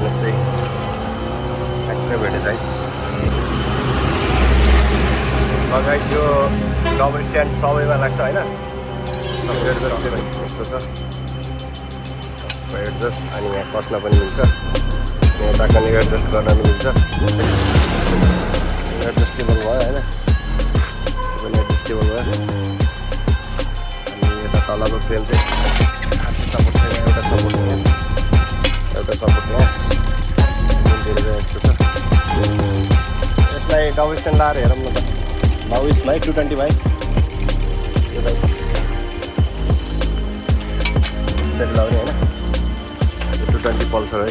जस्तै ठ्याक्कै भेटेछ है। गाइस यो डबल स्ट्यान्ड सबैमा लाग्छ होइन, सबै एडजस्ट यस्तो छ एडजस्ट, अनि यहाँ कस्न पनि मिल्छ, यहाँ ताकनी एडजस्ट गर्न पनि मिल्छ, एडजस्टेबल भयो होइन, पनि एडजस्टेबल भयो। अनि यता तलको फ्रेम चाहिँ खासै सपोर्ट छैन, एउटा सपोर्ट यहाँ यस्तो छ। यसलाई डबल स्ट्यान्ड लाएर हेरौँ न त, बाउस भाइ 220 भाइ यो भाइ यस्तरी लाउने होइन, 220 पल्सर है।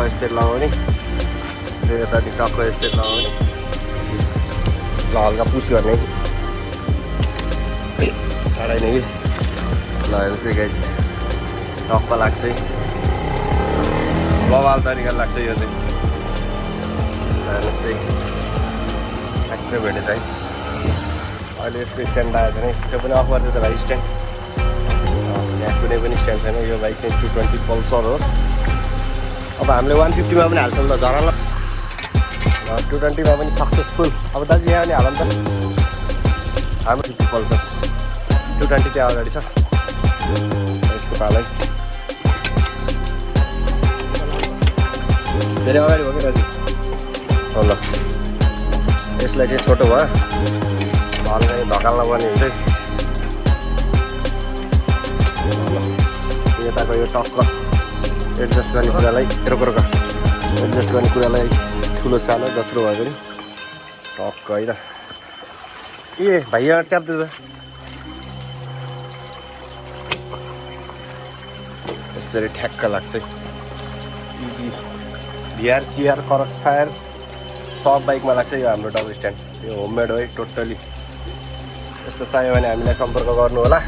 यस्तरी लगाउने, यतापट्टि टक्क यस्तरी लगाउने, ल हल्का पुस गर्ने टाढाइन कि ल हेर्नुहोस् है गाइस, टक्क लाग्छ है, बवाल तरिका लाग्छ यो चाहिँ। हेर्नुहोस् ठ्याक्कै भेटेछ है। अहिले यसको स्ट्यान्ड आएको छैन, त्यो पनि अफ गरिदियो त भाइ स्ट्यान्ड, यहाँ कुनै पनि स्ट्यान्ड छैन। यो बाइक चाहिँ 220 पल्सर हो। अब हामीले 150 मा पनि हाल्छौँ ल, झरल 220 मा पनि सक्सेसफुल। अब दाजु यहाँ पनि हालौँ त, हाम्रो 50 पल्सर 220 त्यहाँ अगाडि छ यसको पालै, धेरै अगाडि भयो कि दाजु। हो ल, यसलाई चाहिँ छोटो भयो, हल्का धकाल्न पर्ने हुन्छ। यताको यो टक्क एडजस्ट गर्ने कुरालाई एडजस्ट गर्ने कुरालाई ठुलो सानो जत्रो भयो पनि टक्क होइन। ए भाइ यहाँ च्याप्दो त, यसरी ठ्याक्क लाग्छ। इजी भिआर सिआर करक्स फायर सब बाइकमा लाग्छ यो हाम्रो डबल स्ट्यान्ड। यो होममेड हो है टोटली। यस्तो चाहियो भने हामीलाई सम्पर्क गर्नु होला।